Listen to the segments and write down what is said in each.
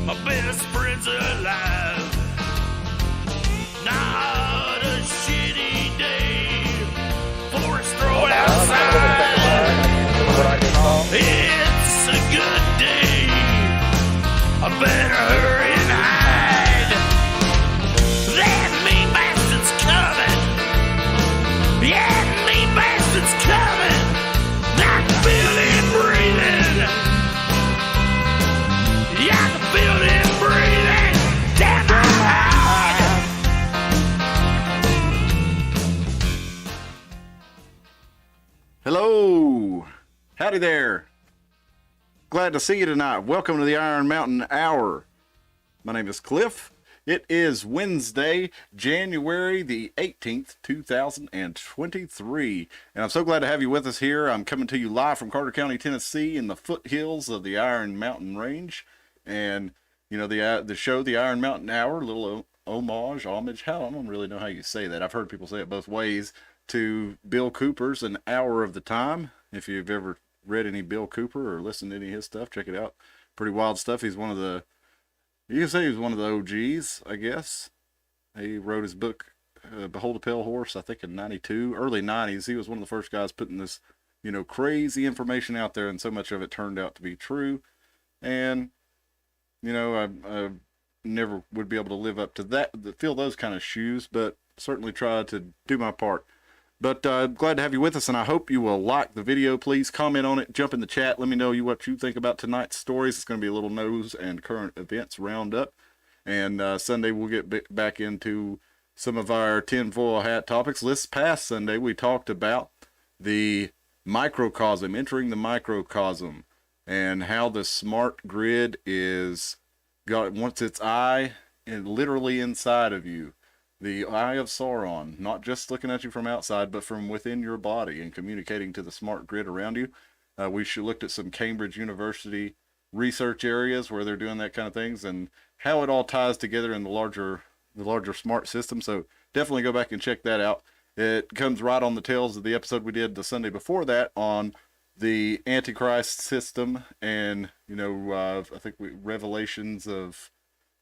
My best friend's alive. Not a shitty day for a stroll outside. It's a good day. I better hurry and hide. That mean bastard's coming. Yeah, that mean bastard's coming. I can feel him breathing. Yeah, I can feel him breathing down my hide. Hello, howdy there. Glad to see you tonight. Welcome to the Iron Mountain Hour. My name is Cliff. It is Wednesday, January the 18th, 2023. And I'm so glad to have you with us here. I'm coming to you live from Carter County, Tennessee in the foothills of the Iron Mountain Range. And, you know, the show, the Iron Mountain Hour, a little homage, I don't really know how you say that. I've heard people say it both ways, to Bill Cooper's An Hour of the Time. If you've ever read any Bill Cooper or listened to any of his stuff, check it out. Pretty wild stuff. He's one of the, you can say he was one of the OGs, I guess. He wrote his book, Behold a Pale Horse, I think in 92, early 90s. He was one of the first guys putting this, you know, crazy information out there, and so much of it turned out to be true. And, you know, I never would be able to live up to that, fill those kind of shoes, but certainly try to do my part. But glad to have you with us, and I hope you will like the video. Please comment on it, jump in the chat, let me know what you think about tonight's stories. It's going to be a little news and current events roundup. And Sunday we'll get back into some of our tinfoil hat topics. This past Sunday we talked about the microcosm, entering the microcosm, and how the smart grid wants its eye literally inside of you. The eye of Sauron, not just looking at you from outside, but from within your body and communicating to the smart grid around you. We looked at some Cambridge University research areas where they're doing that kind of things and how it all ties together in the larger smart system. So definitely go back and check that out. It comes right on the tails of the episode we did the Sunday before that on the Antichrist system and, you know, I think revelations of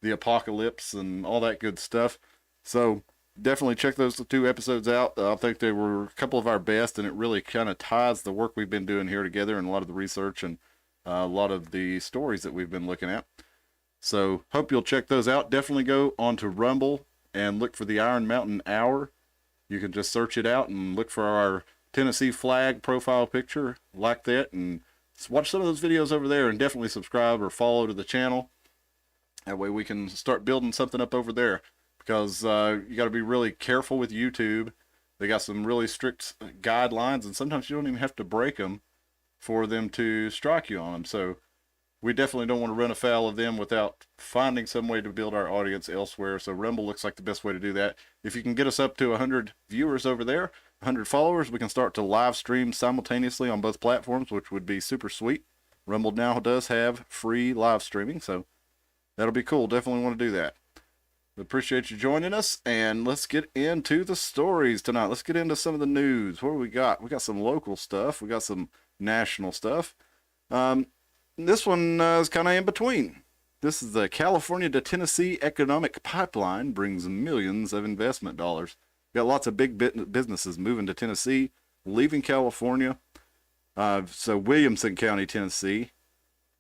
the apocalypse and all that good stuff. So definitely check those two episodes out. I think they were a couple of our best, and it really kind of ties the work we've been doing here together and a lot of the research and a lot of the stories that we've been looking at. So hope you'll check those out. Definitely go onto Rumble and look for the Iron Mountain Hour. You can just search it out and look for our Tennessee flag profile picture, like that, and watch some of those videos over there, and definitely subscribe or follow to the channel. That way we can start building something up over there. Because you got to be really careful with YouTube. They got some really strict guidelines, and sometimes you don't even have to break them for them to strike you on them. So we definitely don't want to run afoul of them without finding some way to build our audience elsewhere. So Rumble looks like the best way to do that. If you can get us up to 100 viewers over there, 100 followers, we can start to live stream simultaneously on both platforms, which would be super sweet. Rumble now does have free live streaming, so that'll be cool. Definitely want to do that. Appreciate you joining us, and let's get into the stories tonight. Let's get into some of the news. What do we got? We got some local stuff. We got some national stuff. This one is kind of in between. This is the California to Tennessee economic pipeline brings millions of investment dollars. We got lots of big businesses moving to Tennessee, leaving California. So Williamson County, Tennessee.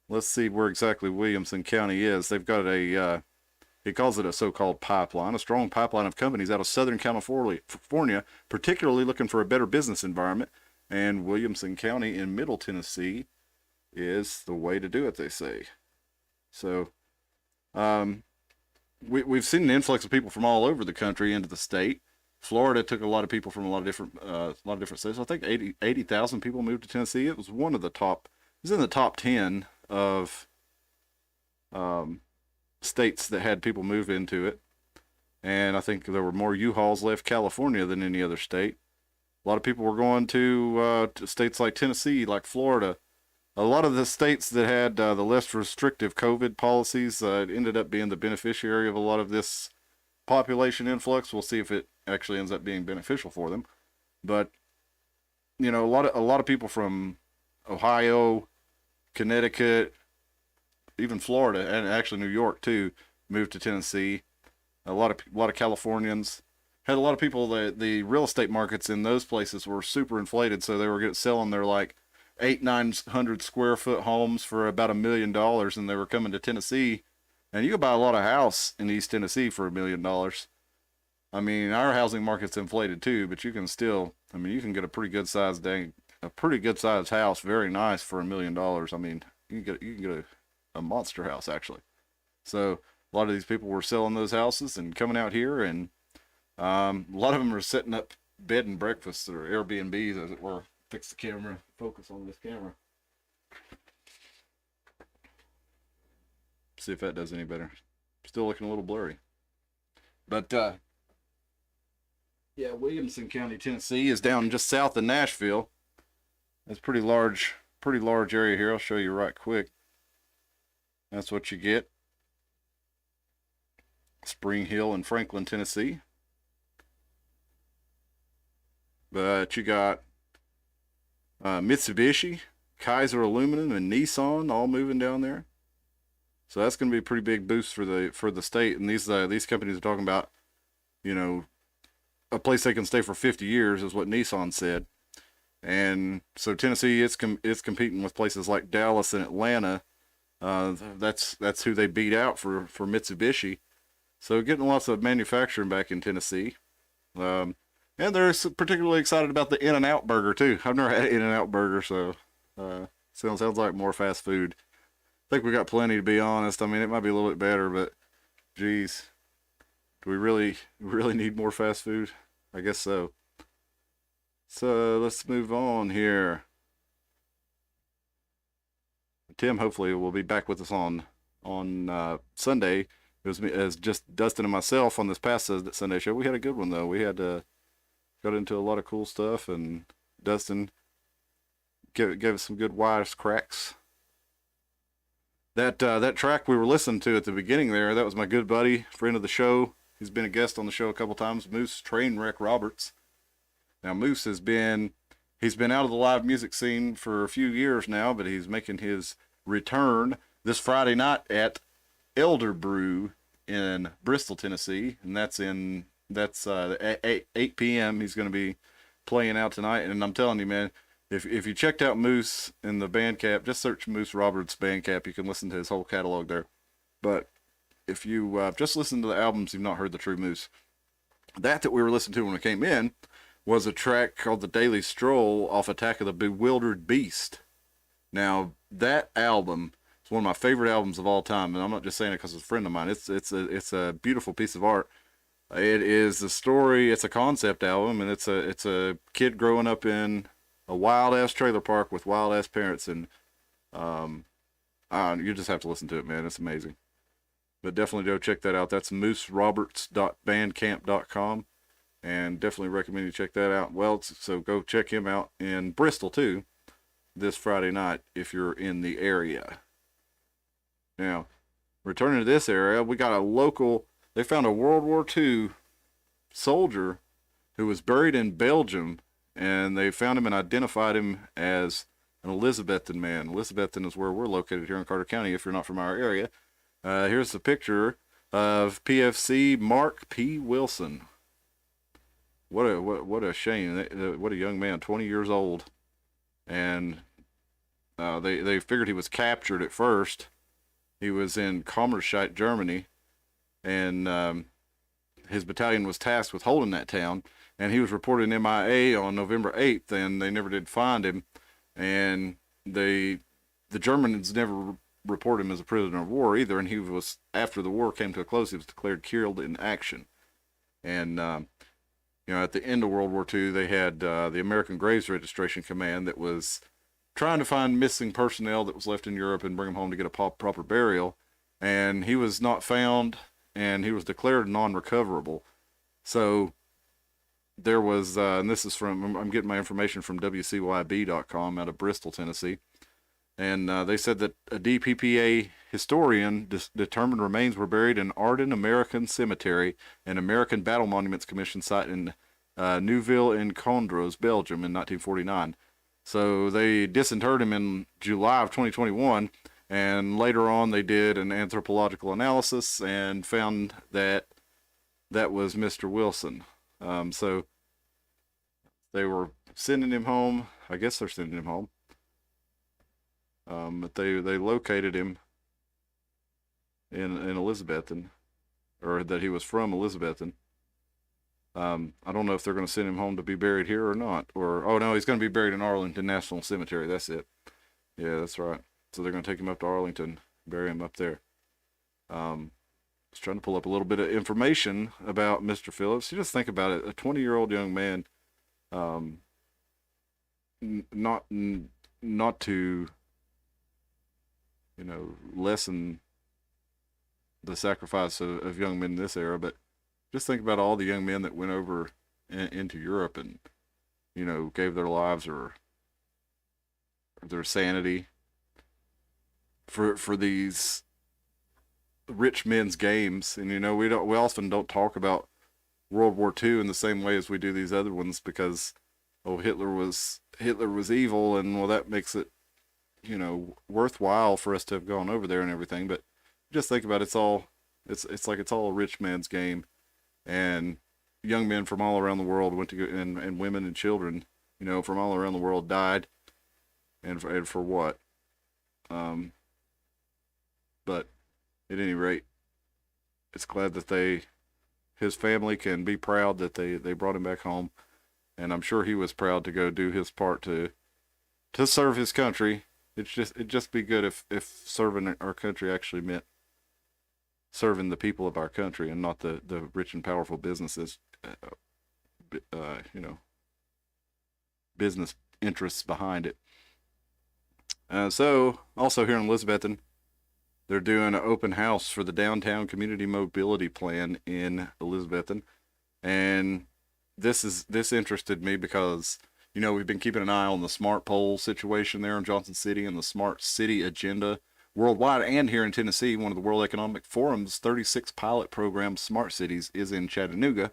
Let's see where exactly Williamson County is. They've got a... He calls it a so-called pipeline, a strong pipeline of companies out of Southern California, particularly looking for a better business environment. And Williamson County in Middle Tennessee is the way to do it, they say. So we've seen an influx of people from all over the country into the state. Florida took a lot of people from a lot of different states. I think 80,000 people moved to Tennessee. It was one of the top. It was in the top 10 of states that had people move into it. And I think there were more U-Hauls left California than any other state. A lot of people were going to states like Tennessee, like Florida. A lot of the states that had the less restrictive COVID policies ended up being the beneficiary of a lot of this population influx. We'll see if it actually ends up being beneficial for them. But you know, a lot of people from Ohio, Connecticut, even Florida and actually New York too moved to Tennessee. A lot of Californians had a lot of people. The real estate markets in those places were super inflated, so they were selling their like 800-900 square foot homes for about $1 million, and they were coming to Tennessee. And you could buy a lot of house in East Tennessee for $1 million. I mean, our housing market's inflated too, but you can still, I mean, you can get a pretty good sized house, very nice for $1 million. I mean, you can get a monster house actually. So a lot of these people were selling those houses and coming out here, and a lot of them are setting up bed and breakfasts or Airbnbs, as it were. Fix the camera, focus on this camera. See if that does any better. Still looking a little blurry. But yeah, Williamson County, Tennessee is down just south of Nashville. That's pretty large area here. I'll show you right quick. That's what you get. Spring Hill and Franklin, Tennessee. But you got Mitsubishi, Kaiser Aluminum, and Nissan all moving down there. So that's going to be a pretty big boost for the state. And these companies are talking about, you know, a place they can stay for 50 years is what Nissan said. And so Tennessee, it's competing with places like Dallas and Atlanta. That's who they beat out for Mitsubishi. So getting lots of manufacturing back in Tennessee. And they're particularly excited about the In-N-Out burger too. I've never had In-N-Out burger, so sounds like more fast food. I think we got plenty, to be honest. I mean, it might be a little bit better, but geez, do we really need more fast food? I guess so. So let's move on here. Tim hopefully will be back with us on Sunday. It was me, as just Dustin and myself on this past Sunday show. We had a good one though. We had got into a lot of cool stuff, and Dustin gave us some good wisecracks. That track we were listening to at the beginning there, that was my good buddy, friend of the show. He's been a guest on the show a couple times, Moose Trainwreck Roberts. Now Moose he's been out of the live music scene for a few years now, but he's making his return this Friday night at Elder Brew in Bristol, Tennessee, and that's at 8 p.m. He's going to be playing out tonight. And I'm telling you, man, if you checked out Moose in the Bandcamp, just search Moose Roberts Bandcamp. You can listen to his whole catalog there. But if you just listen to the albums, you've not heard the true Moose. That we were listening to when we came in was a track called The Daily Stroll off Attack of the Bewildered Beast. Now, that album is one of my favorite albums of all time, and I'm not just saying it because it's a friend of mine. It's a beautiful piece of art. It is the story. It's a concept album, and it's a kid growing up in a wild ass trailer park with wild ass parents, and you just have to listen to it, man. It's amazing. But definitely go check that out. That's mooseroberts.bandcamp.com, and definitely recommend you check that out. Well, so go check him out in Bristol too this Friday night if you're in the area. Now, returning to this area, we got a local. They found a World War II soldier who was buried in Belgium, and they found him and identified him as an Elizabethan man. Elizabethan is where we're located here in Carter County, if you're not from our area. Here's a picture of PFC Mark P. Wilson. What a shame. What a young man, 20 years old. And they figured he was captured at first. He was in Kammerscheid, Germany, and his battalion was tasked with holding that town, and he was reported MIA on November 8th, and they never did find him, and the Germans never reported him as a prisoner of war either, and he was, after the war came to a close, he was declared killed in action. And at the end of World War II, they had the American Graves Registration Command that was trying to find missing personnel that was left in Europe and bring them home to get a proper burial, and he was not found, and he was declared non-recoverable. So there was, and this is I'm getting my information from WCYB.com out of Bristol, Tennessee, and they said that a DPPA historian determined remains were buried in Arden American Cemetery, an American Battle Monuments Commission site in Neuville-en-Condroz, Belgium in 1949. So they disinterred him in July of 2021, And later on, they did an anthropological analysis and found that that was Mr. Wilson. So they were sending him home. I guess they're sending him home. But they located him in Elizabethton, or that he was from Elizabethton. I don't know if they're going to send him home to be buried here or not. Or, oh no, he's going to be buried in Arlington National Cemetery. That's it. Yeah, that's right. So they're going to take him up to Arlington, bury him up there. Was trying to pull up a little bit of information about Mr. Phillips. You just think about it: a 20-year-old young man, not to, lessen the sacrifice of young men in this era, but just think about all the young men that went over into Europe and, gave their lives or their sanity for these rich men's games. And we often don't talk about World War II in the same way as we do these other ones, because Hitler was evil, and well, that makes it worthwhile for us to have gone over there and everything. But just think about it, it's like it's all a rich man's game, and young men from all around the world went to go, and women and children from all around the world died, and for what? But at any rate, it's glad that his family can be proud that they brought him back home, and I'm sure he was proud to go do his part to serve his country. It'd just be good if serving our country actually meant serving the people of our country and not the rich and powerful businesses, business interests behind it. So also here in Elizabethton, they're doing an open house for the downtown community mobility plan in Elizabethton, and this interested me because we've been keeping an eye on the smart pole situation there in Johnson City and the smart city agenda worldwide and here in Tennessee. One of the World Economic Forum's 36 pilot program smart cities is in Chattanooga.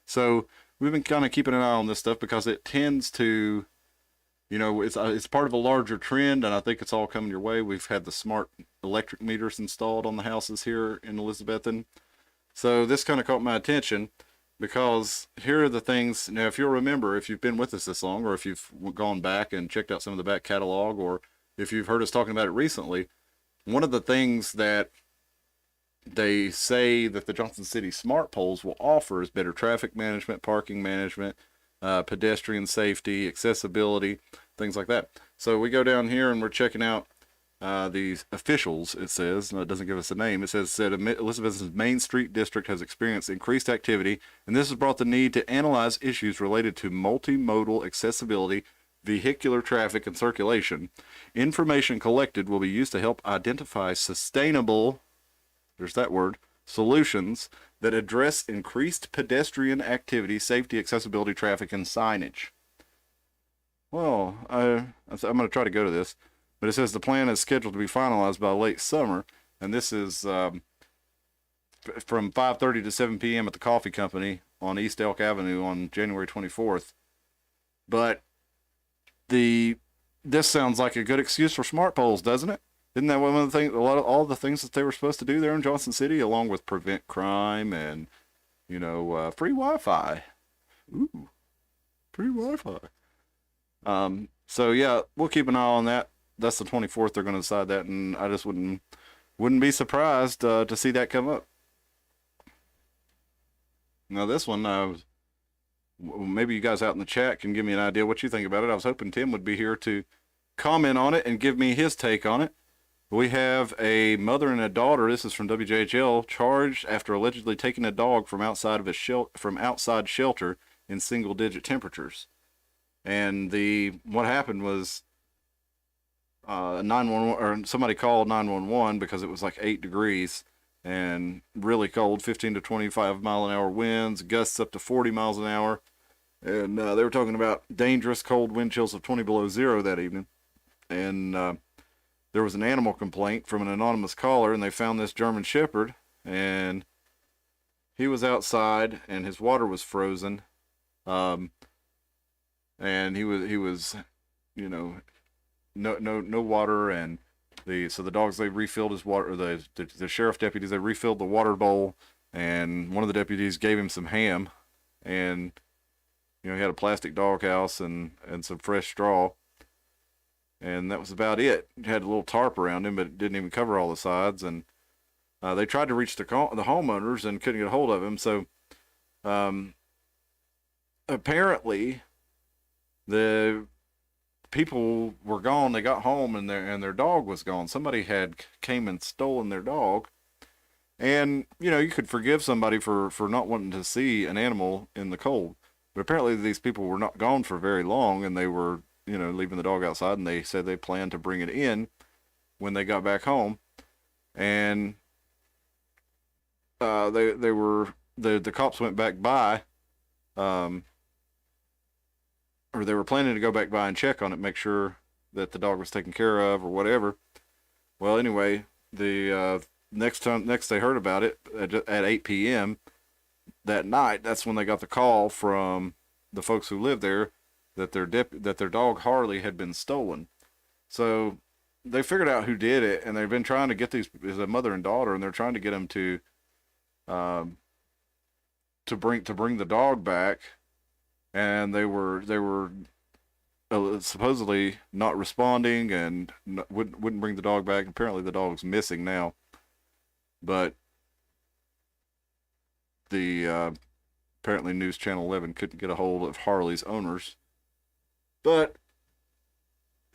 So we've been kind of keeping an eye on this stuff because it tends to, it's part of a larger trend, and I think it's all coming your way. We've had the smart electric meters installed on the houses here in Elizabethton. So this kind of caught my attention, because here are the things. Now, if you'll remember, if you've been with us this long, or if you've gone back and checked out some of the back catalog, or if you've heard us talking about it recently, one of the things that they say that the Johnson City smart poles will offer is better traffic management, parking management, pedestrian safety, accessibility, things like that. So we go down here and we're checking out these officials. It says, no, it doesn't give us a name. It says that Elizabeth's Main Street District has experienced increased activity, and this has brought the need to analyze issues related to multimodal accessibility, vehicular traffic, and circulation. Information collected will be used to help identify sustainable, there's that word, solutions that address increased pedestrian activity, safety, accessibility, traffic, and signage. Well, I'm going to try to go to this, but it says the plan is scheduled to be finalized by late summer, and this is from 5:30 to 7 p.m. at the Coffee Company on East Elk Avenue on January 24th. But this sounds like a good excuse for smart poles, doesn't it? Isn't that one of the things? All the things that they were supposed to do there in Johnson City, along with prevent crime and free Wi-Fi. Ooh, free Wi-Fi. So yeah, we'll keep an eye on that. That's the 24th. They're going to decide that, and I just wouldn't be surprised to see that come up. Now this one, maybe you guys out in the chat can give me an idea what you think about it. I was hoping Tim would be here to comment on it and give me his take on it. We have a mother and a daughter, this is from WJHL, charged after allegedly taking a dog from outside shelter in single-digit temperatures. And what happened was 911, or somebody called 911 because it was like 8 degrees and really cold, 15 to 25 mile an hour winds, gusts up to 40 miles an hour. And they were talking about dangerous cold wind chills of 20 below zero that evening. And there was an animal complaint from an anonymous caller, and they found this German Shepherd, and he was outside, and his water was frozen, and he was, no water, and So the dogs, they refilled his water. The sheriff deputies, they refilled the water bowl, and one of the deputies gave him some ham, and he had a plastic doghouse and some fresh straw, and that was about it. It had a little tarp around him, but it didn't even cover all the sides. And they tried to reach the homeowners and couldn't get a hold of him. So um, apparently the people were gone. They got home and their dog was gone. Somebody had came and stolen their dog. And you could forgive somebody for not wanting to see an animal in the cold, but apparently these people were not gone for very long, and they were leaving the dog outside, and they said they planned to bring it in when they got back home. And they were the cops went back by, um, or they were planning to go back by and check on it, make sure that the dog was taken care of or whatever. Well, anyway, the next they heard about it at 8 p.m. that night, that's when they got the call from the folks who lived there that their dog Harley had been stolen. So they figured out who did it, and they've been trying to get these as a mother and daughter, and they're trying to get them um, to bring the dog back, and they were supposedly not responding and wouldn't bring the dog back. Apparently, the dog's missing now, but the apparently News Channel 11 couldn't get a hold of Harley's owners. But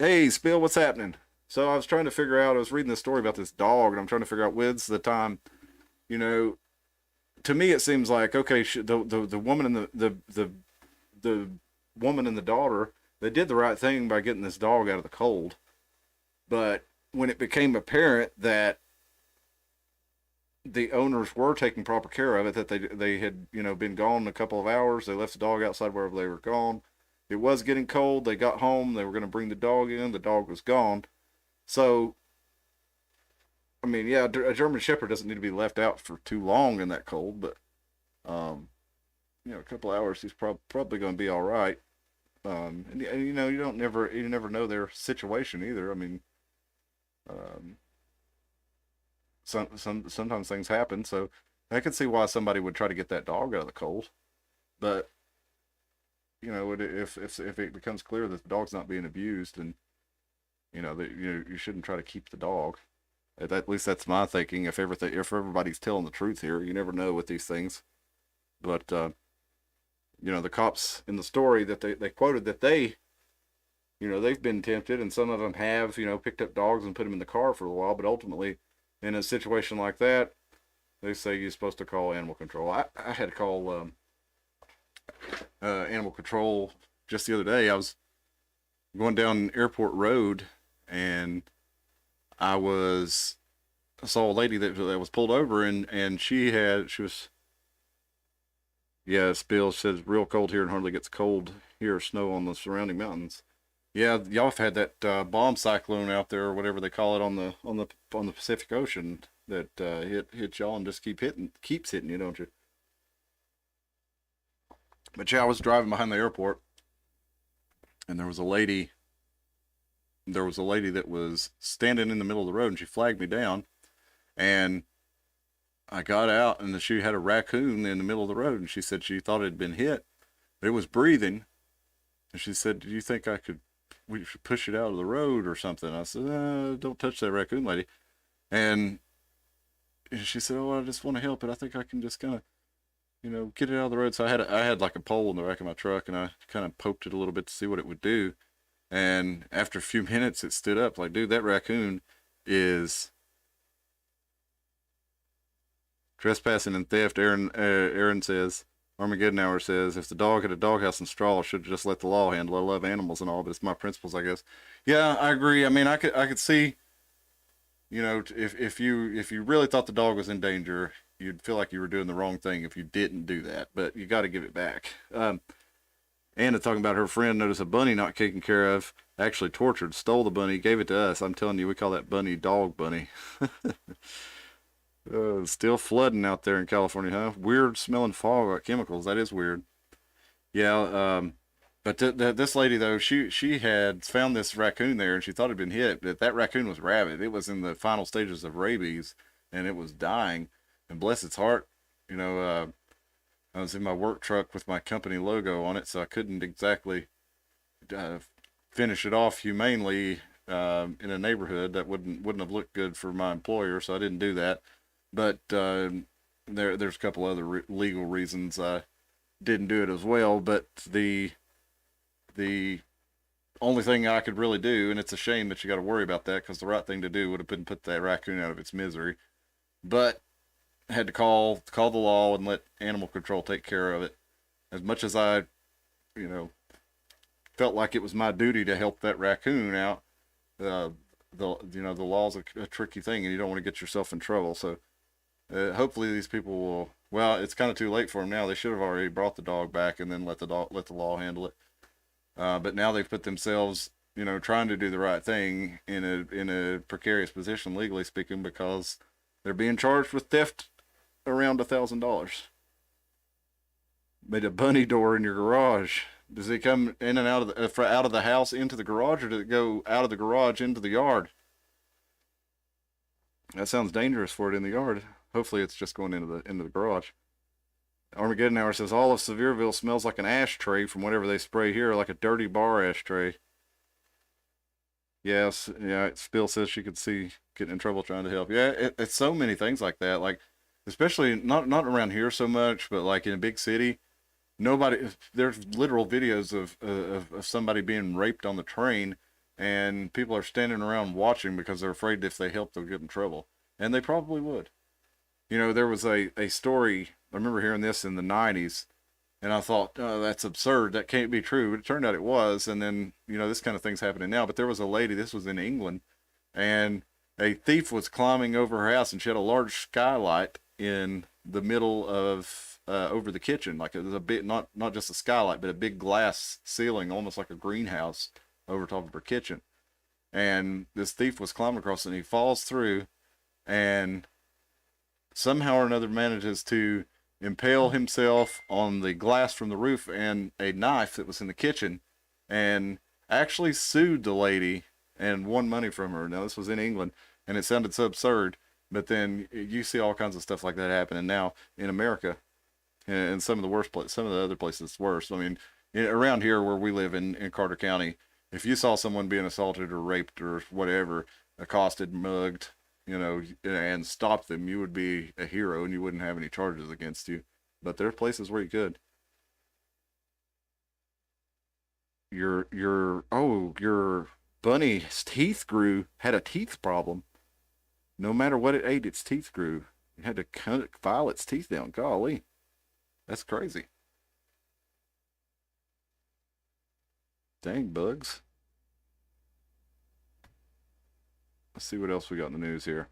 hey, Spill, what's happening? So I was trying to figure out. I was reading this story about this dog, and I'm trying to figure out when's the time. To me, it seems like okay, the woman and the woman and the daughter, they did the right thing by getting this dog out of the cold. But when it became apparent that the owners were taking proper care of it, that they had been gone a couple of hours, they left the dog outside wherever they were gone. It was getting cold. They got home. They were going to bring the dog in. The dog was gone. So, I mean, yeah, a German Shepherd doesn't need to be left out for too long in that cold, but a couple of hours, he's probably going to be all right. And you never know their situation either. I mean, um, sometimes things happen, so I can see why somebody would try to get that dog out of the cold. But if it becomes clear that the dog's not being abused, and that you shouldn't try to keep the dog. At least that's my thinking. If everybody's telling the truth here, you never know with these things. But the cops in the story that they quoted that they've been tempted, and some of them have picked up dogs and put them in the car for a while. But ultimately, in a situation like that, they say you're supposed to call animal control. I had to call animal control just the other day. I was going down Airport Road, and I saw a lady that was pulled over, and she was, yeah, Bill says real cold here and hardly gets cold here, snow on the surrounding mountains. Yeah, y'all have had that bomb cyclone out there, or whatever they call it, on the Pacific Ocean that hit y'all and just keeps hitting you, don't you? But yeah, I was driving behind the airport, and there was a lady that was standing in the middle of the road, and she flagged me down, and I got out, and she had a raccoon in the middle of the road, and she said she thought it had been hit, but it was breathing, and she said, "Do you think we should push it out of the road or something?" I said, "Don't touch that raccoon, lady." And she said, "Oh, I just want to help it. I think I can just kind of, get it out of the road." So I had like a pole in the back of my truck, and I kind of poked it a little bit to see what it would do. And after a few minutes, it stood up. Like, dude, that raccoon is trespassing and theft. Aaron says, Armageddon Hour says, if the dog had a doghouse and straw, I should have just let the law handle it. I love animals and all, but it's my principles, I guess. Yeah, I agree. I mean, I could see, if you really thought the dog was in danger, you'd feel like you were doing the wrong thing if you didn't do that. But you got to give it back. Anna talking about her friend noticed a bunny not taken care of, actually tortured, stole the bunny, gave it to us. I'm telling you, we call that bunny Dog Bunny. Still flooding out there in California, huh? Weird smelling fog like chemicals. That is weird. Yeah, But this lady though, she had found this raccoon there, and she thought it had been hit. But that raccoon was rabid. It was in the final stages of rabies, and it was dying. And bless its heart, you know, I was in my work truck with my company logo on it, so I couldn't exactly uh, finish it off humanely in a neighborhood that wouldn't have looked good for my employer. So I didn't do that. But there's a couple other legal reasons I didn't do it as well. But the only thing I could really do, and it's a shame that you got to worry about that, because the right thing to do would have been put that raccoon out of its misery. But I had to call the law and let animal control take care of it. As much as I, you know, felt like it was my duty to help that raccoon out, uh, the law's a tricky thing, and you don't want to get yourself in trouble. So hopefully these people will. Well, it's kind of too late for them now. They should have already brought the dog back and then let the law handle it. But now they've put themselves, trying to do the right thing in a precarious position, legally speaking, because they're being charged with theft around $1,000. Made a bunny door in your garage. Does it come in and out of the house into the garage, or does it go out of the garage into the yard? That sounds dangerous for it in the yard. Hopefully, it's just going into the garage. Armageddon Hour says all of Sevierville smells like an ashtray from whatever they spray here, like a dirty bar ashtray. Yes, yeah. Spill says she could see getting in trouble trying to help. Yeah, it's so many things like that. Like, especially not around here so much, but like in a big city, nobody. There's literal videos of somebody being raped on the train, and people are standing around watching because they're afraid if they help they'll get in trouble, and they probably would. There was a story. I remember hearing this in the '90s, and I thought, oh, that's absurd. That can't be true. But it turned out it was. And then, this kind of thing's happening now. But there was a lady, this was in England, and a thief was climbing over her house, and she had a large skylight in the middle of, over the kitchen. Like, it was a bit, not just a skylight, but a big glass ceiling, almost like a greenhouse over top of her kitchen. And this thief was climbing across it, and he falls through, and somehow or another manages to impale himself on the glass from the roof and a knife that was in the kitchen, and actually sued the lady and won money from her. Now, this was in England, and it sounded so absurd, but then you see all kinds of stuff like that happening now in America, and some of the worst places, some of the other places it's worse. I mean, around here where we live in Carter County, if you saw someone being assaulted or raped or whatever, accosted, mugged, and stop them, you would be a hero and you wouldn't have any charges against you. But there are places where you could. Your bunny's teeth grew, had a teeth problem. No matter what it ate, its teeth grew. You had to file its teeth down. Golly, that's crazy. Dang bugs. Let's see what else we got in the news here.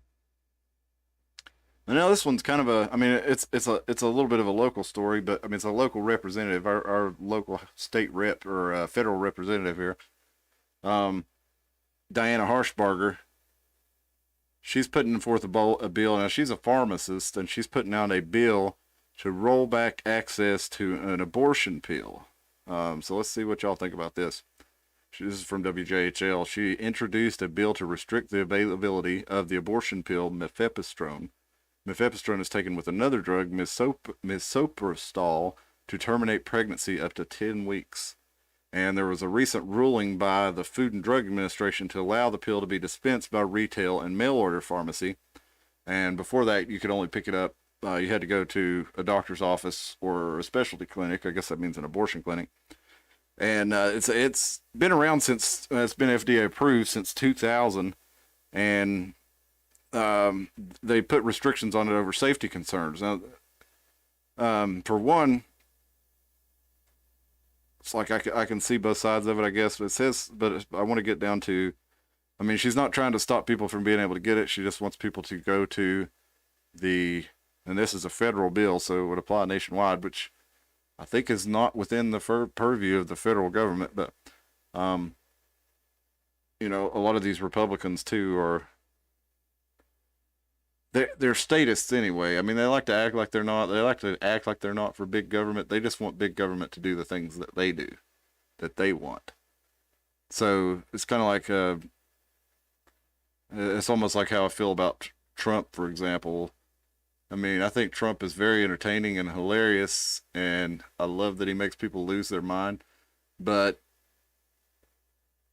And now this one's kind of I mean, it's a little bit of a local story, but I mean, it's a local representative, our local state rep or federal representative here, um, Diana Harshbarger. She's putting forth a bill. Now, she's a pharmacist, and she's putting out a bill to roll back access to an abortion pill. So let's see what y'all think about this. This is from WJHL. She introduced a bill to restrict the availability of the abortion pill mifepristone. Mifepristone is taken with another drug, misoprostol, to terminate pregnancy up to 10 weeks. And there was a recent ruling by the Food and Drug Administration to allow the pill to be dispensed by retail and mail-order pharmacy. And before that, you could only pick it up. You had to go to a doctor's office or a specialty clinic. I guess that means an abortion clinic. And it's been around since it's been FDA approved since 2000, and they put restrictions on it over safety concerns. Now, for one, it's like I can see both sides of it, I guess. But it says, but I want to get down to, I mean, she's not trying to stop people from being able to get it. She just wants people to go to and this is a federal bill, so it would apply nationwide, which I think is not within the purview of the federal government. But, a lot of these Republicans too they're statists anyway. I mean, they like to act like they're not. They like to act like they're not for big government. They just want big government to do the things that they do. that they want. So it's kind of like it's almost like how I feel about Trump, for example. I mean, I think Trump is very entertaining and hilarious, and I love that he makes people lose their mind. But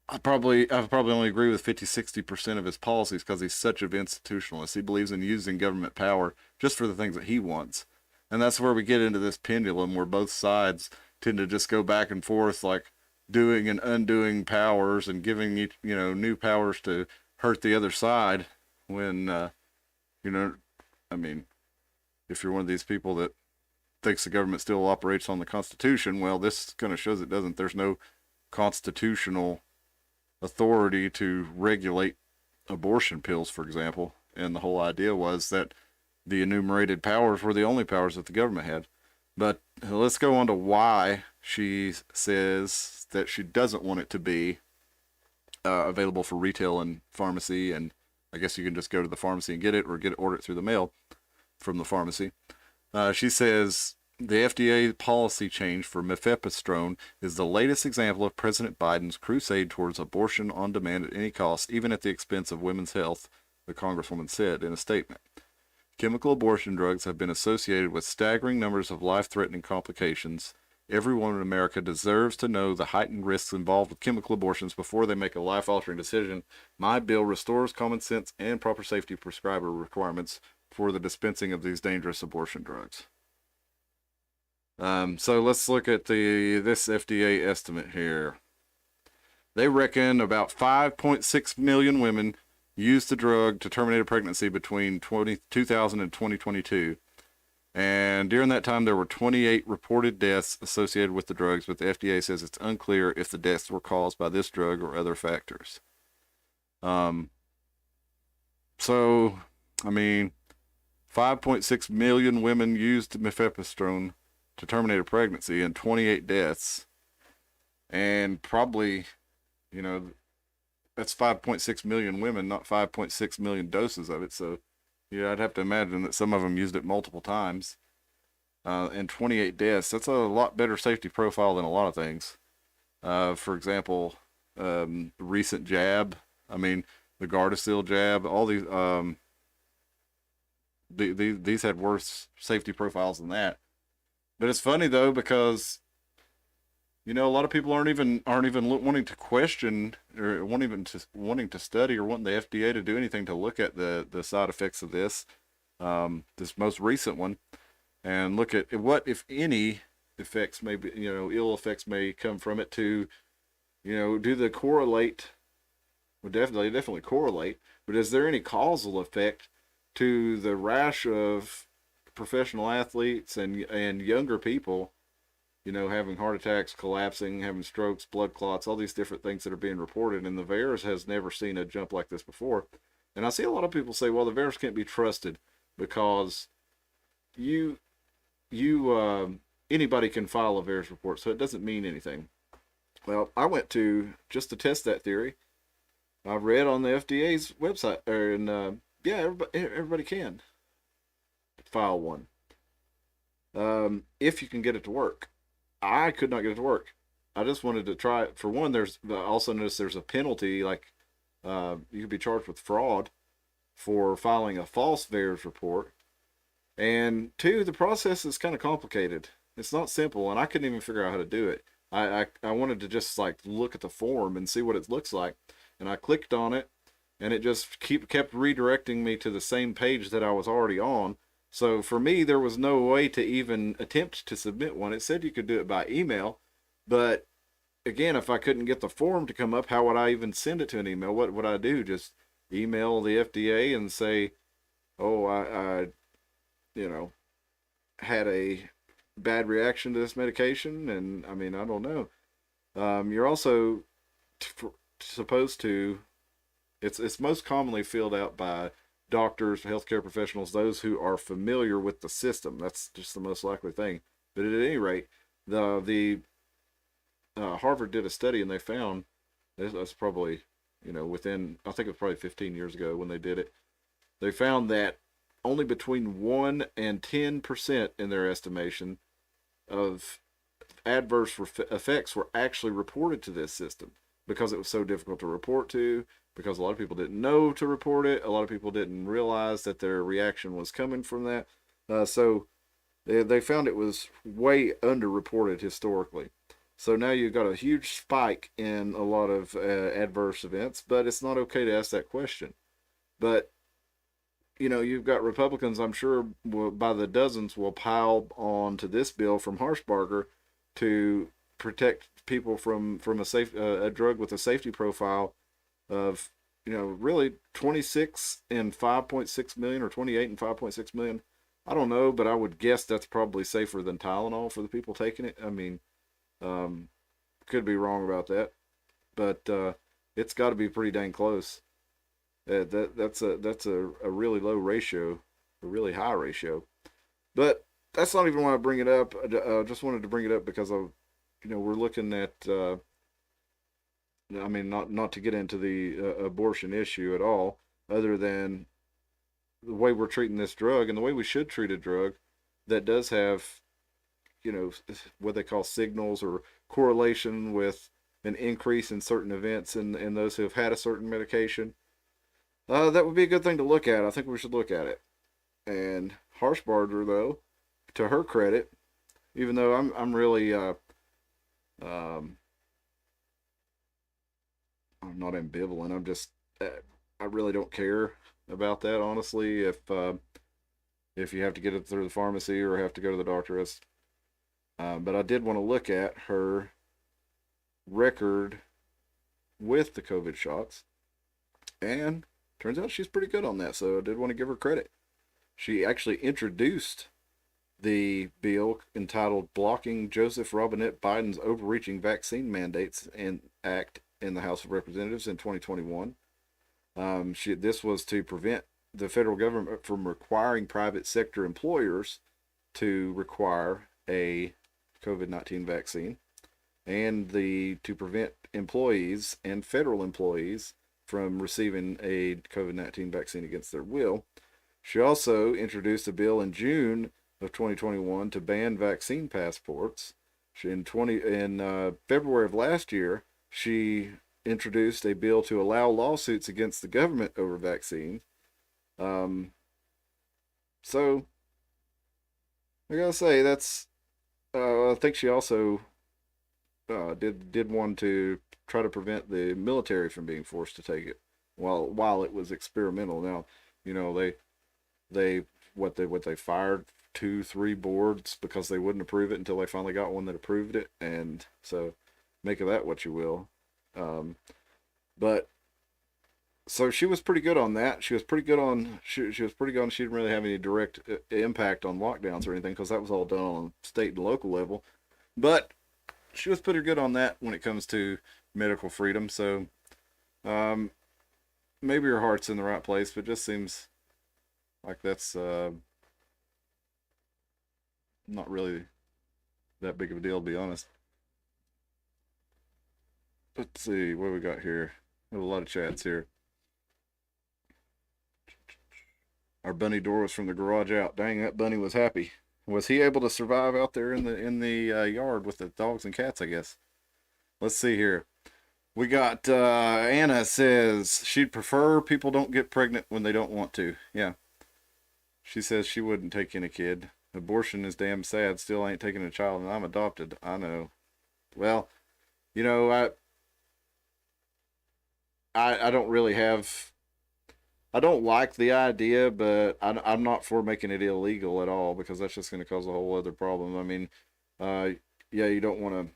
I probably only agree with 50-60% of his policies because he's such an institutionalist. He believes in using government power just for the things that he wants. And that's where we get into this pendulum where both sides tend to just go back and forth, like doing and undoing powers and giving each, new powers to hurt the other side when, you know, I mean, if you're one of these people that thinks the government still operates on the Constitution, well, this kind of shows it doesn't. There's no constitutional authority to regulate abortion pills, for example. And the whole idea was that the enumerated powers were the only powers that the government had. But let's go on to why she says that she doesn't want it to be available for retail and pharmacy. And I guess you can just go to the pharmacy and get it, or order it through the mail from the pharmacy. She says the FDA policy change for mifepristone is the latest example of President Biden's crusade towards abortion on demand at any cost, even at the expense of women's health, the Congresswoman said in a statement. Chemical abortion drugs have been associated with staggering numbers of life-threatening complications. Everyone in America deserves to know the heightened risks involved with chemical abortions before they make a life-altering decision. My bill restores common sense and proper safety prescriber requirements for the dispensing of these dangerous abortion drugs. So let's look at this FDA estimate here. They reckon about 5.6 million women used the drug to terminate a pregnancy between 2000 and 2022. And during that time, there were 28 reported deaths associated with the drugs, but the FDA says it's unclear if the deaths were caused by this drug or other factors. So, I mean, 5.6 million women used mifepristone to terminate a pregnancy and 28 deaths. And probably, that's 5.6 million women, not 5.6 million doses of it. So, I'd have to imagine that some of them used it multiple times. And 28 deaths, that's a lot better safety profile than a lot of things. For example, recent jab, the Gardasil jab, all these had worse safety profiles than that. But it's funny though, because a lot of people aren't even wanting to question or wanting to study or wanting the FDA to do anything to look at the side effects of this most recent one, and look at what, if any, effects may be, ill effects may come from it. To do they correlate? Would definitely correlate, but is there any causal effect to the rash of professional athletes and younger people, having heart attacks, collapsing, having strokes, blood clots, all these different things that are being reported? And the VAERS has never seen a jump like this before. And I see a lot of people say, well, the VAERS can't be trusted because anybody can file a VAERS report, so it doesn't mean anything. Well, I went to, just to test that theory, I read on the FDA's website, everybody can file one. If you can get it to work. I could not get it to work. I just wanted to try it. For one, I also noticed there's a penalty, like you could be charged with fraud for filing a false VAERS report. And two, the process is kind of complicated. It's not simple, and I couldn't even figure out how to do it. I wanted to just look at the form and see what it looks like, and I clicked on it, and it just kept redirecting me to the same page that I was already on. So for me, there was no way to even attempt to submit one. It said you could do it by email, but again, if I couldn't get the form to come up, how would I even send it to an email? What would I do? Just email the FDA and say, oh, I had a bad reaction to this medication? And I don't know. You're also supposed to, it's most commonly filled out by doctors, healthcare professionals, those who are familiar with the system. That's just the most likely thing. But at any rate, the Harvard did a study, and they found, that's probably, within, I think it was probably 15 years ago when they did it, they found that only between 1 and 10% in their estimation of adverse effects were actually reported to this system because it was so difficult to report to, because a lot of people didn't know to report it. A lot of people didn't realize that their reaction was coming from that. So they found it was way underreported historically. So now you've got a huge spike in a lot of adverse events, but it's not okay to ask that question. But you've got Republicans, I'm sure, by the dozens, will pile on to this bill from Harshbarger to protect people from a drug with a safety profile of really 26 and 5.6 million or 28 and 5.6 million. I don't know, but I would guess that's probably safer than Tylenol for the people taking it. I mean, could be wrong about that, but it's got to be pretty dang close. That's a really low ratio, a really high ratio. But that's not even why I bring it up. I just wanted to bring it up because we're looking at. I mean, not to get into the abortion issue at all, other than the way we're treating this drug and the way we should treat a drug that does have, what they call signals or correlation with an increase in certain events in those who have had a certain medication. That would be a good thing to look at. I think we should look at it. And Harshbarger, though, to her credit, even though I'm really I'm not ambivalent. I really don't care about that, honestly. If you have to get it through the pharmacy or have to go to the doctor, but I did want to look at her record with the COVID shots, and turns out she's pretty good on that. So I did want to give her credit. She actually introduced the bill entitled "Blocking Joseph Robinette Biden's Overreaching Vaccine Mandates and Act" in the House of Representatives in 2021. This was to prevent the federal government from requiring private sector employers to require a COVID-19 vaccine, and to prevent employees and federal employees from receiving a COVID-19 vaccine against their will. She also introduced a bill in June of 2021 to ban vaccine passports. In February of last year, she introduced a bill to allow lawsuits against the government over vaccines. So I gotta say that's. I think she also did one to try to prevent the military from being forced to take it while it was experimental. Now, they fired 2-3 boards because they wouldn't approve it until they finally got one that approved it, and so make of that what you will. But so she was pretty good on that. She was pretty good on. She was pretty good on. She didn't really have any direct impact on lockdowns or anything because that was all done on state and local level. But she was pretty good on that when it comes to medical freedom. So maybe her heart's in the right place, but it just seems like that's not really that big of a deal, to be honest. Let's see what we got here. We have a lot of chats here. Our bunny door was from the garage out. Dang, that bunny was happy. Was he able to survive out there in the yard with the dogs and cats, I guess? Let's see here. We got Anna says she'd prefer people don't get pregnant when they don't want to. Yeah. She says she wouldn't take in a kid. Abortion is damn sad. Still ain't taking a child, and I'm adopted. I know. Well, I don't really have. I don't like the idea, but I'm not for making it illegal at all because that's just going to cause a whole other problem. I mean, yeah, you don't want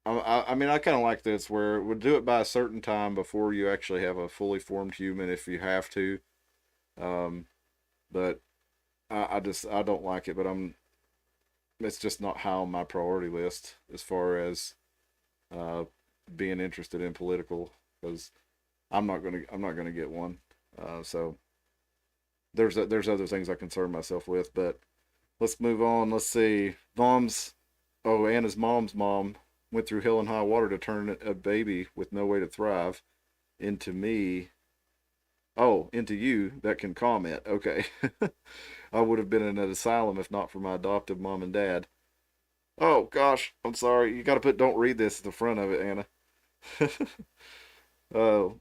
to. I mean, I kind of like this where we'll do it by a certain time before you actually have a fully formed human if you have to. Um, but I don't like it, but it's just not high on my priority list as far as uh, being interested in political because I'm not gonna get one. So there's other things I concern myself with, but let's move on. Let's see. Anna's mom's mom went through hell and high water to turn a baby with no way to thrive into me. Oh, into you that can comment. Okay. I would have been in an asylum if not for my adoptive mom and dad. Oh gosh, I'm sorry. You got to put "Don't read this" at the front of it, Anna. Oh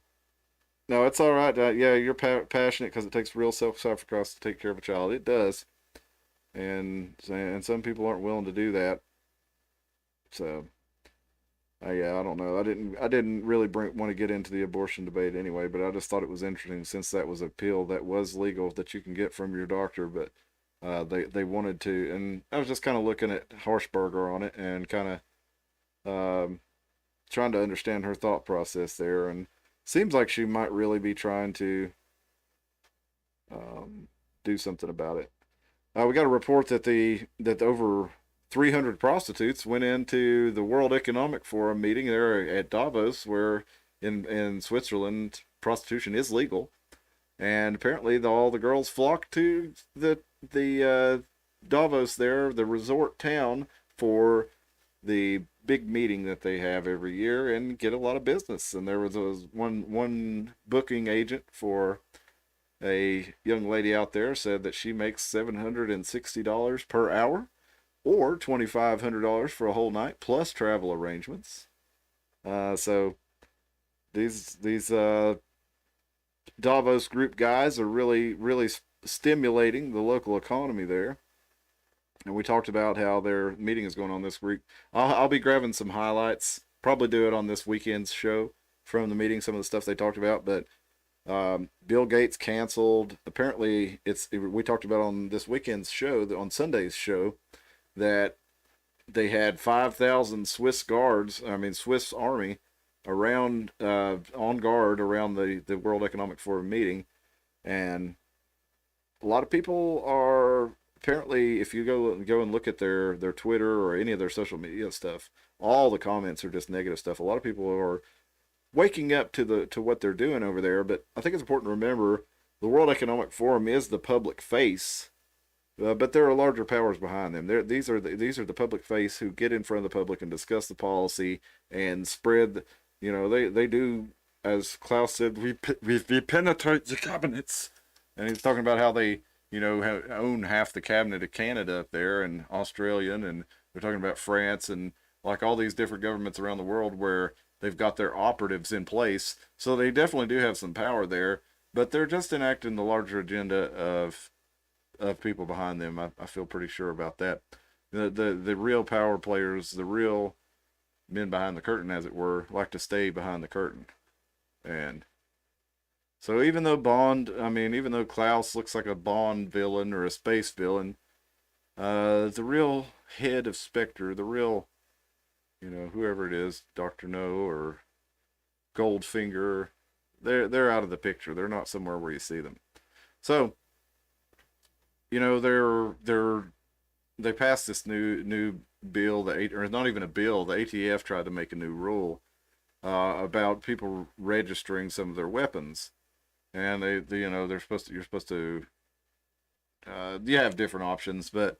no, it's all right. Yeah, you're passionate because it takes real self-sacrifice to take care of a child. It does, and some people aren't willing to do that. So, yeah, I don't know. I didn't really want to get into the abortion debate anyway, but I just thought it was interesting since that was a pill that was legal that you can get from your doctor, but they wanted to, and I was just kind of looking at Harshberger on it and kind of trying to understand her thought process there, and seems like she might really be trying to um, do something about it. We got a report that over 300 prostitutes went into the World Economic Forum meeting there at Davos, where in Switzerland prostitution is legal, and apparently all the girls flock to the Davos there, the resort town, for the big meeting that they have every year and get a lot of business. And there was one booking agent for a young lady out there said that she makes $760 per hour or $2,500 for a whole night plus travel arrangements. So these Davos group guys are really stimulating the local economy there. And we talked about how their meeting is going on this week. I'll be grabbing some highlights. Probably do it on this weekend's show from the meeting. Some of the stuff they talked about, but Bill Gates canceled. Apparently, we talked about on this weekend's show, on Sunday's show, that they had 5,000 Swiss guards. I mean, Swiss Army around on guard around the World Economic Forum meeting, and a lot of people are apparently, if you go and look at their Twitter or any of their social media stuff, all the comments are just negative stuff. A lot of people are waking up to what they're doing over there. But I think it's important to remember the World Economic Forum is the public face, but there are larger powers behind them. These are the public face who get in front of the public and discuss the policy and spread. They do, as Klaus said, we penetrate the cabinets, and he's talking about how they own half the cabinet of Canada up there and Australian, and they're talking about France and like all these different governments around the world where they've got their operatives in place. So they definitely do have some power there, but they're just enacting the larger agenda of people behind them. I feel pretty sure about that. The real power players, the real men behind the curtain, as it were, like to stay behind the curtain. And so even though Klaus looks like a Bond villain or a space villain, the real head of Spectre, the real, whoever it is, Doctor No or Goldfinger, they're out of the picture. They're not somewhere where you see them. So, they passed this new bill, or not even a bill. The ATF tried to make a new rule about people registering some of their weapons, and you're supposed to you have different options, but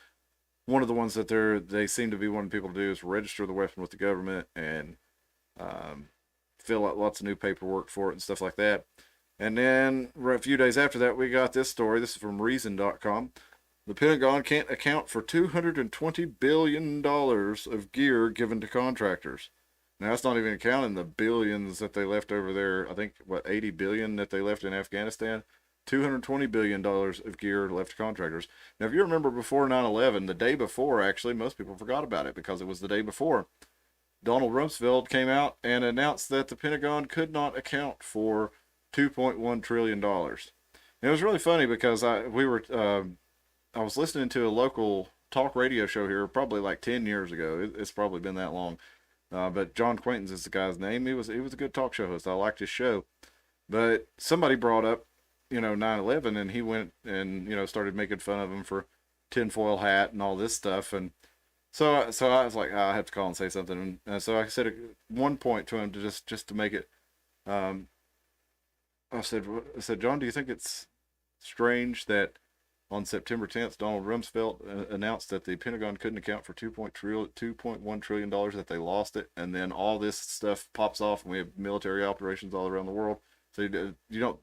one of the ones that they seem to be wanting people to do is register the weapon with the government and um, fill out lots of new paperwork for it and stuff like that. And then a few days after that, we got this story. This is from Reason.com. The Pentagon can't account for $220 billion of gear given to contractors. Now, that's not even counting the billions that they left over there. I think, 80 billion that they left in Afghanistan? $220 billion of gear left to contractors. Now, if you remember before 9/11, the day before, actually, most people forgot about it because it was the day before, Donald Rumsfeld came out and announced that the Pentagon could not account for $2.1 trillion. And it was really funny because I was listening to a local talk radio show here probably like 10 years ago. It's probably been that long. But John Quaintance is the guy's name. He was a good talk show host. I liked his show. But somebody brought up, 9/11, and he went and, started making fun of him for tinfoil hat and all this stuff. And so I was like, I have to call and say something. And so I said at one point to him to just to make it, um, I said, John, do you think it's strange that on September 10th, Donald Rumsfeld announced that the Pentagon couldn't account for $2.1 trillion, that they lost it, and then all this stuff pops off, and we have military operations all around the world. So you don't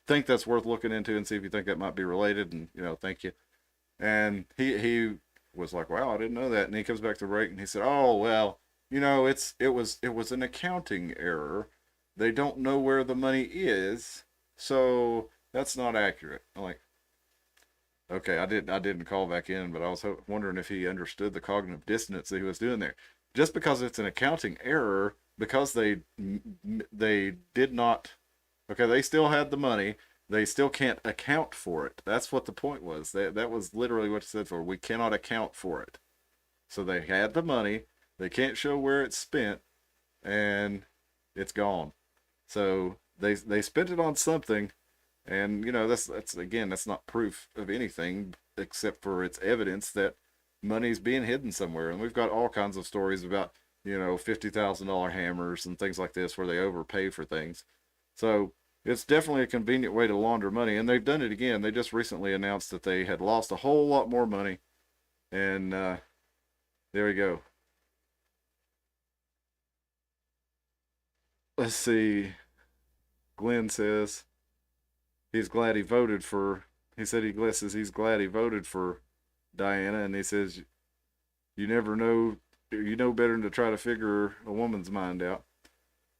think that's worth looking into and see if you think that might be related, and thank you. And he was like, wow, I didn't know that. And he comes back to break and he said, oh, well, you know, it was an accounting error. They don't know where the money is, so that's not accurate. I'm like, okay, I didn't call back in, but I was wondering if he understood the cognitive dissonance that he was doing there. Just because it's an accounting error, because they did not, okay, they still had the money, they still can't account for it. That's what the point was. That was literally what it said for. We cannot account for it. So they had the money, they can't show where it's spent, and it's gone. So they spent it on something, and you know that's again that's not proof of anything except for its evidence that money's being hidden somewhere. And we've got all kinds of stories about $50,000 hammers and things like this where they overpay for things. So it's definitely a convenient way to launder money, and they've done it again. They just recently announced that they had lost a whole lot more money, and there we go. Let's see. Glenn says he's glad he voted for. He said he's glad he voted for Diana, and he says you never know. You know better than to try to figure a woman's mind out.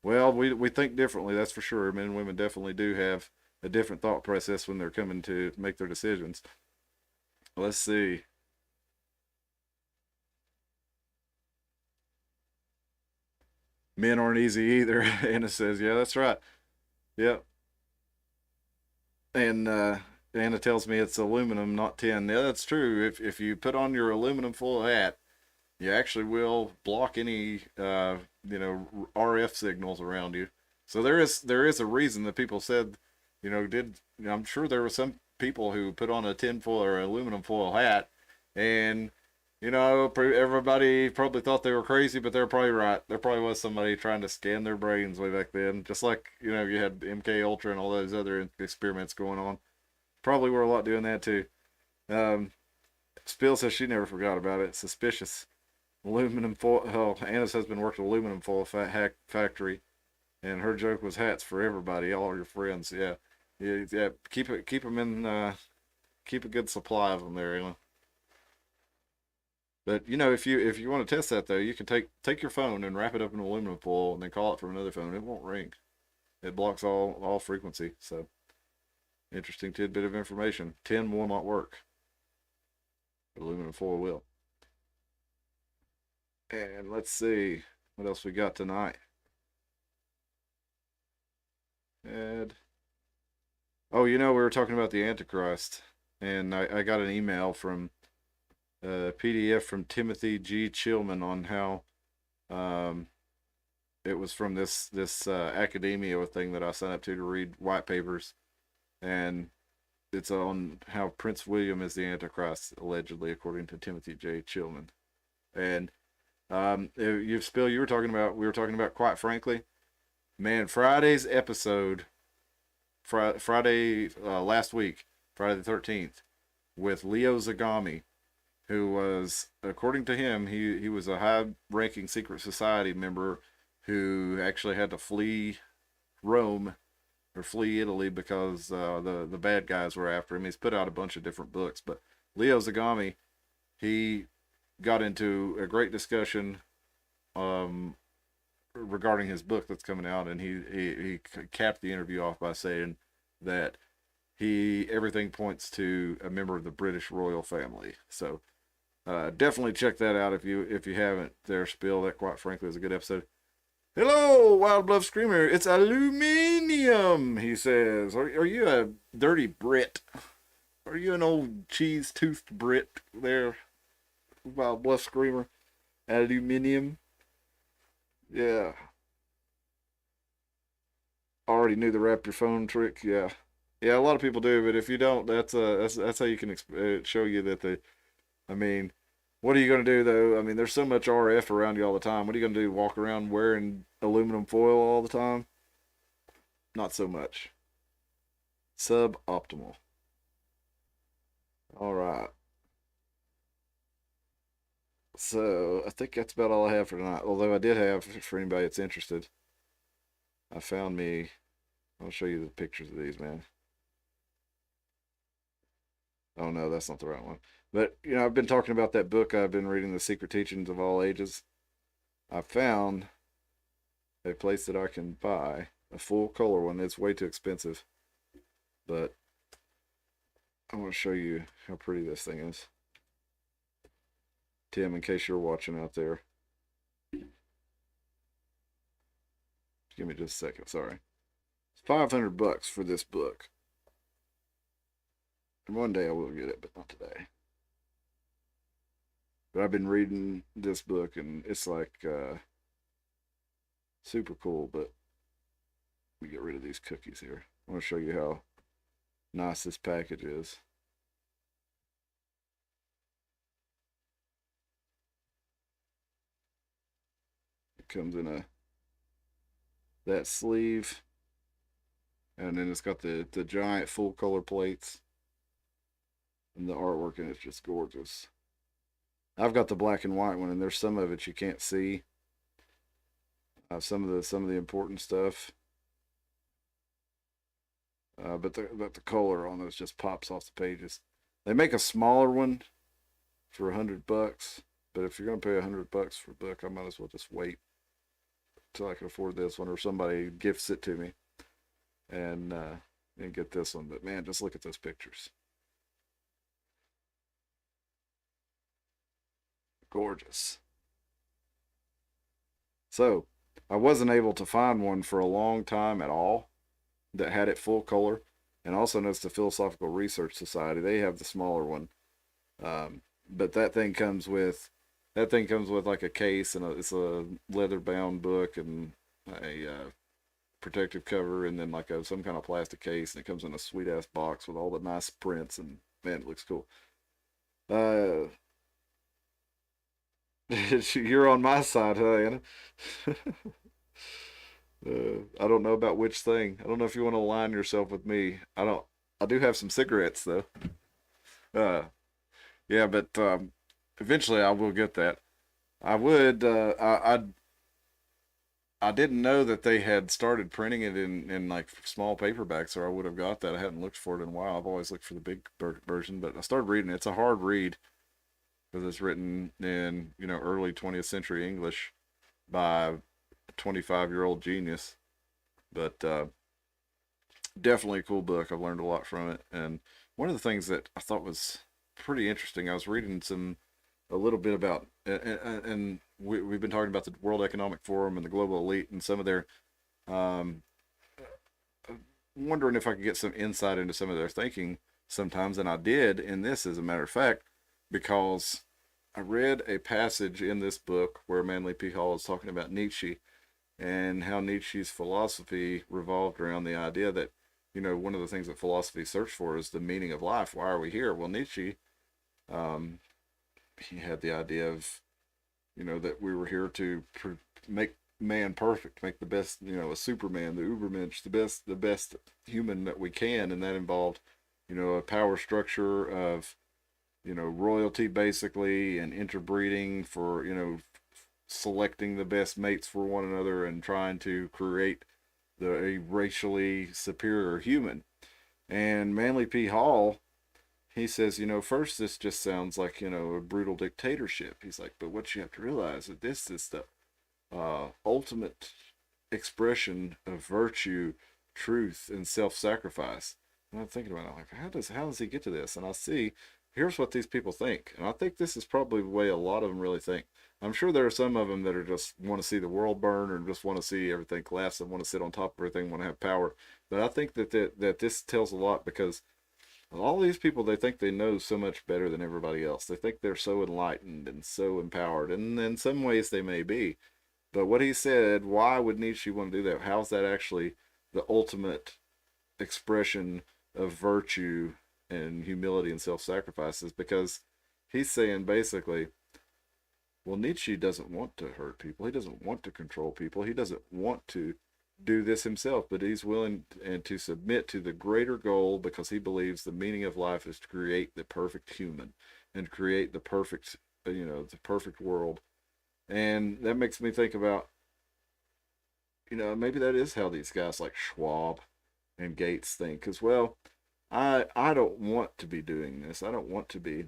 Well, we think differently, that's for sure. Men and women definitely do have a different thought process when they're coming to make their decisions. Let's see. Men aren't easy either. Anna says, yeah, that's right. Yep. And Anna tells me it's aluminum, not tin. Yeah, that's true. If you put on your aluminum foil hat, you actually will block any RF signals around you. So there is a reason that people said, I'm sure there were some people who put on a tin foil or aluminum foil hat, and everybody probably thought they were crazy, but they're probably right. There probably was somebody trying to scan their brains way back then, just like you had MK Ultra and all those other experiments going on. Probably were a lot doing that too. Um, Spill says she never forgot about it. Suspicious. Aluminum foil. Oh, Anna's husband worked at aluminum foil factory, and her joke was hats for everybody, all your friends. Yeah, yeah, yeah. Keep them in. Keep a good supply of them there. But if you want to test that though, you can take your phone and wrap it up in aluminum foil and then call it from another phone. It won't ring. It blocks all frequency. So interesting tidbit of information. Tin will not work, but aluminum foil will. And let's see what else we got tonight. And we were talking about the Antichrist, and I got an email from a PDF from Timothy G. Chillman on how it was from this academia thing that I signed up to read white papers, and it's on how Prince William is the Antichrist, allegedly, according to Timothy J. Chillman. And we were talking about, quite frankly, man, Friday's episode, Friday last week, Friday the 13th, with Leo Zagami, who was, according to him, he was a high-ranking secret society member who actually had to flee Rome or flee Italy because the bad guys were after him. He's put out a bunch of different books, but Leo Zagami, he got into a great discussion regarding his book that's coming out, and he capped the interview off by saying that everything points to a member of the British royal family. So definitely check that out if you haven't. There, Spill, that quite frankly is a good episode. Hello, Wild Bluff Screamer. It's aluminium, he says. Are you a dirty Brit? Are you an old cheese-toothed Brit there, Wild Bluff Screamer? Aluminium. Yeah. Already knew the wrap your phone trick. Yeah. Yeah, a lot of people do, but if you don't, that's how you can show you that I mean, what are you going to do though? I mean, there's so much RF around you all the time. What are you going to do? Walk around wearing aluminum foil all the time? Not so much. Suboptimal. All right. So I think that's about all I have for tonight. Although I did have, for anybody that's interested, I found me. I'll show you the pictures of these, man. Oh no, that's not the right one. But I've been talking about that book I've been reading, The Secret Teachings of All Ages. I found a place that I can buy a full color one. It's way too expensive, but I want to show you how pretty this thing is. Tim, in case you're watching out there, give me just a second. Sorry. It's $500 for this book. And one day I will get it, but not today. But I've been reading this book, and it's like super cool. But let me get rid of these cookies here. I want to show you how nice this package is. It comes in that sleeve, and then it's got the giant full color plates, and the artwork in it's just gorgeous. I've got the black and white one, and there's some of it you can't see. Some of the important stuff. But the color on those just pops off the pages. They make a smaller one for $100, but if you're gonna pay $100 for a book, I might as well just wait till I can afford this one, or somebody gifts it to me, and get this one. But man, just look at those pictures. Gorgeous. So I wasn't able to find one for a long time at all that had it full color. And also notice the Philosophical Research Society, they have the smaller one. But that thing comes with like a case, and it's a leather bound book and a protective cover, and then like some kind of plastic case, and it comes in a sweet ass box with all the nice prints, and man, it looks cool. You're on my side, huh, Anna? I don't know about which thing. I don't know if you want to align yourself with me. I don't. I do have some cigarettes though. Uh, yeah, but eventually I will get that. I would. I didn't know that they had started printing it in like small paperbacks, or I would have got that. I hadn't looked for it in a while. I've always looked for the big version, but I started reading it. It's a hard read because it's written in early 20th century English by a 25-year-old genius. But definitely a cool book. I've learned a lot from it. And one of the things that I thought was pretty interesting, I was reading a little bit about, and we've been talking about the World Economic Forum and the global elite and some of their, um, wondering if I could get some insight into some of their thinking sometimes. And I did in this, as a matter of fact, because I read a passage in this book where Manly P. Hall is talking about Nietzsche and how Nietzsche's philosophy revolved around the idea that, one of the things that philosophy searched for is the meaning of life. Why are we here? Well, Nietzsche, um, he had the idea of, that we were here to make man perfect, make the best, a Superman, the Ubermensch, the best human that we can, and that involved, a power structure of, royalty basically, and interbreeding for, selecting the best mates for one another and trying to create a racially superior human. And Manly P. Hall, he says, first this just sounds like, a brutal dictatorship. He's like, but what you have to realize is this is the ultimate expression of virtue, truth, and self-sacrifice. And I'm thinking about it, I'm like, how does he get to this? And I see, here's what these people think. And I think this is probably the way a lot of them really think. I'm sure there are some of them that are just want to see the world burn, or just want to see everything collapse, and want to sit on top of everything, want to have power. But I think that this tells a lot, because all these people, they think they know so much better than everybody else. They think they're so enlightened and so empowered, and in some ways they may be. But what he said, why would Nietzsche want to do that? How is that actually the ultimate expression of virtue and humility and self-sacrifice? Is because he's saying basically, well, Nietzsche doesn't want to hurt people. He doesn't want to control people. He doesn't want to do this himself, but he's willing to submit to the greater goal, because he believes the meaning of life is to create the perfect human and create the perfect, the perfect world. And that makes me think about, maybe that is how these guys like Schwab and Gates think. Because, well, I don't want to be doing this. I don't want to be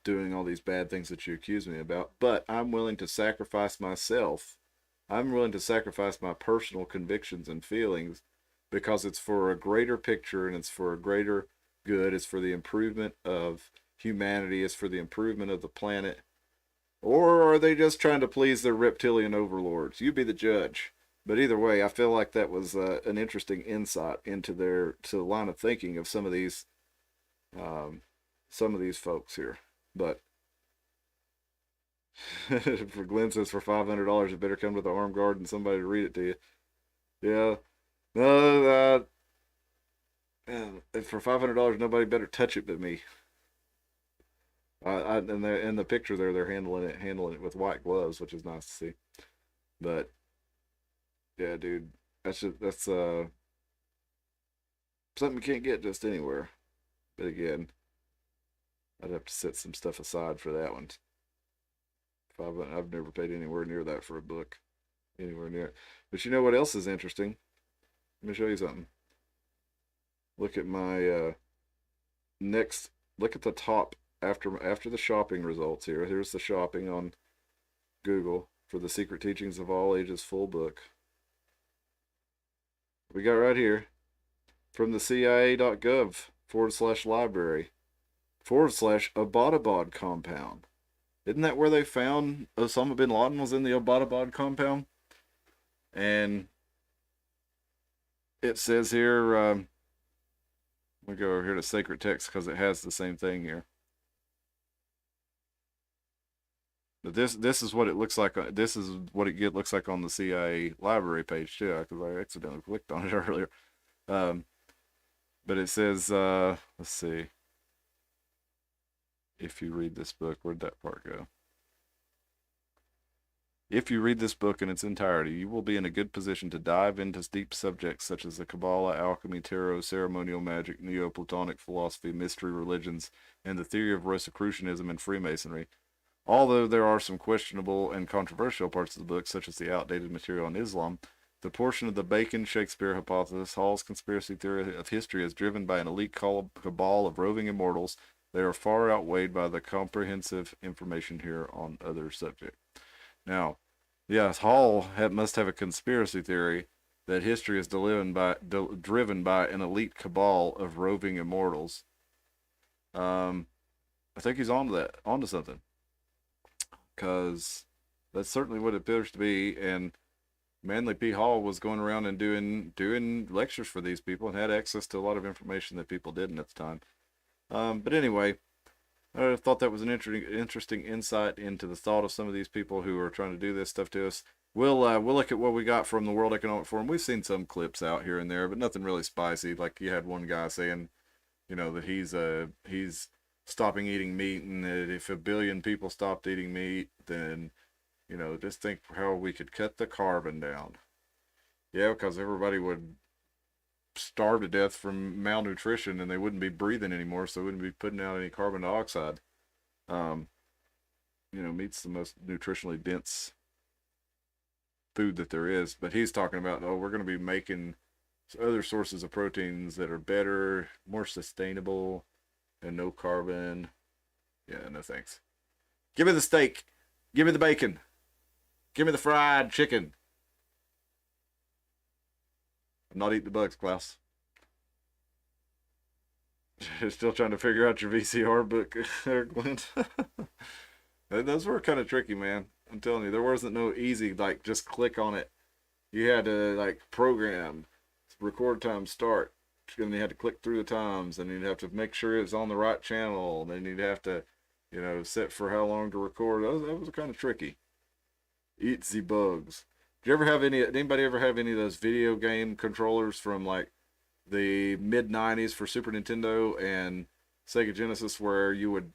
doing all these bad things that you accuse me about, but I'm willing to sacrifice myself. I'm willing to sacrifice my personal convictions and feelings because it's for a greater picture and it's for a greater good. It's for the improvement of humanity. It's for the improvement of the planet. Or are they just trying to please their reptilian overlords? You be the judge. But either way, I feel like that was an interesting insight into to the line of thinking of um, some of these folks here. But for Glenn says for $500, it better come with an armed guard and somebody to read it to you. Yeah, no, for $500, nobody better touch it but me. And in the picture there, they're handling it with white gloves, which is nice to see. But yeah, dude, that's something you can't get just anywhere. But again, I'd have to set some stuff aside for that one. I've never paid anywhere near that for a book, anywhere near it. But you know what else is interesting? Let me show you something. Look at my next. Look at the top after the shopping results here. Here's the shopping on Google for the Secret Teachings of All Ages full book. We got right here from the CIA.gov/library/Abbottabad compound. Isn't that where they found Osama bin Laden was in the Abbottabad compound? And it says here, we go over here to sacred text because it has the same thing here. But this is what it looks like. This is what it looks like on the CIA library page too, because I accidentally clicked on it earlier. But it says, let's see. If you read this book, where'd that part go? If you read this book in its entirety, you will be in a good position to dive into deep subjects such as the Kabbalah, alchemy, tarot, ceremonial magic, Neoplatonic philosophy, mystery religions, and the theory of Rosicrucianism and Freemasonry. Although there are some questionable and controversial parts of the book, such as the outdated material on Islam, the portion of the Bacon-Shakespeare hypothesis, Hall's conspiracy theory of history is driven by an elite cabal of roving immortals. They are far outweighed by the comprehensive information here on other subjects. Now, yes, Hall must have a conspiracy theory that history is driven by an elite cabal of roving immortals. I think he's onto something, because that's certainly what it appears to be. And Manly P. Hall was going around and doing lectures for these people and had access to a lot of information that people didn't at the time. But anyway, I thought that was an interesting insight into the thought of some of these people who are trying to do this stuff to us. We'll look at what we got from the World Economic Forum. We've seen some clips out here and there, but nothing really spicy. Like you had one guy saying, that he's stopping eating meat, and that if 1 billion people stopped eating meat, then just think how we could cut the carbon down. Yeah, because everybody would starve to death from malnutrition and they wouldn't be breathing anymore, so they wouldn't be putting out any carbon dioxide. Meat's the most nutritionally dense food that there is. But he's talking about, we're going to be making other sources of proteins that are better, more sustainable, and no carbon. Yeah, no thanks. Give me the steak. Give me the bacon. Give me the fried chicken. I'm not eating the bugs, Klaus. Still trying to figure out your VCR book, Glenn. Those were kind of tricky, man. I'm telling you, there wasn't no easy, just click on it. You had to, program, record time start. And you had to click through the times, and you'd have to make sure it's on the right channel. And then you'd have to, set for how long to record. That was kind of tricky. Eat the bugs. Did you ever have anybody ever have any of those video game controllers from the mid 90s for Super Nintendo and Sega Genesis, where you would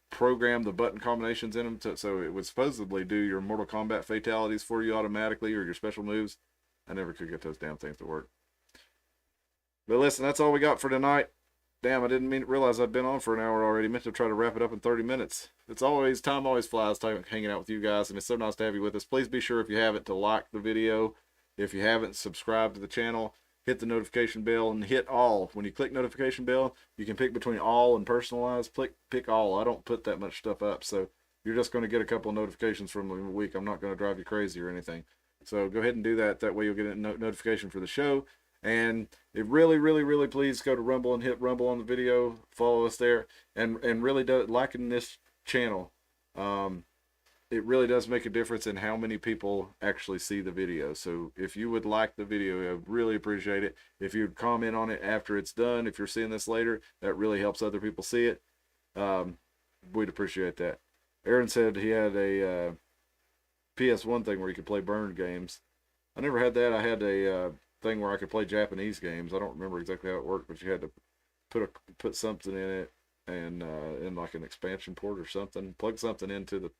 program the button combinations in them so it would supposedly do your Mortal Kombat fatalities for you automatically, or your special moves? I never could get those damn things to work. But listen, that's all we got for tonight. Damn, I didn't realize I'd been on for an hour already. Meant to try to wrap it up in 30 minutes. Time always flies hanging out with you guys, and it's so nice to have you with us. Please be sure, if you haven't, to like the video. If you haven't, subscribe to the channel. hit the notification bell and hit all. When you click notification bell, you can pick between all and personalized. Pick all. I don't put that much stuff up, so you're just going to get a couple of notifications from me a week. I'm not going to drive you crazy or anything. So go ahead and do that. That way you'll get a notification for the show. And it really, really, really, please go to Rumble and hit Rumble on the video. Follow us there, and really liking this channel. It really does make a difference in how many people actually see the video. So if you would like the video, I'd really appreciate it. If you'd comment on it after it's done, if you're seeing this later, that really helps other people see it. We'd appreciate that. Aaron said he had a PS1 thing where you could play burned games. I never had that. I had a thing where I could play Japanese games. I don't remember exactly how it worked, but you had to put something in it, and in like an expansion port or something, plug something into the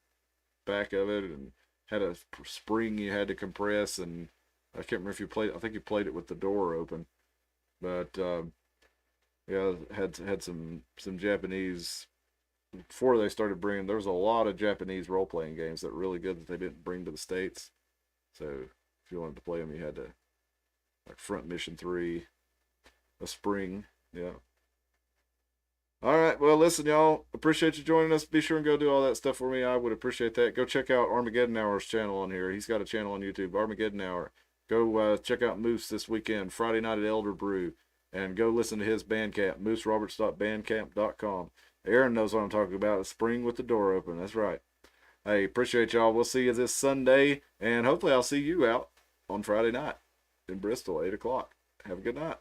back of it, and had a spring you had to compress, and I can't remember if you played. I think you played it with the door open, but yeah, had some Japanese before they started bringing. There was a lot of Japanese role playing games that were really good that they didn't bring to the States. So if you wanted to play them, you had to, like Front Mission 3, a spring, yeah. All right, well, listen, y'all, appreciate you joining us. Be sure and go do all that stuff for me. I would appreciate that. Go check out Armageddon Hour's channel on here. He's got a channel on YouTube, Armageddon Hour. Go check out Moose this weekend, Friday night at Elder Brew, and go listen to his Bandcamp, mooseroberts.bandcamp.com. Aaron knows what I'm talking about. A spring with the door open. That's right. Hey, appreciate y'all. We'll see you this Sunday, and hopefully I'll see you out on Friday night in Bristol, 8 o'clock. Have a good night.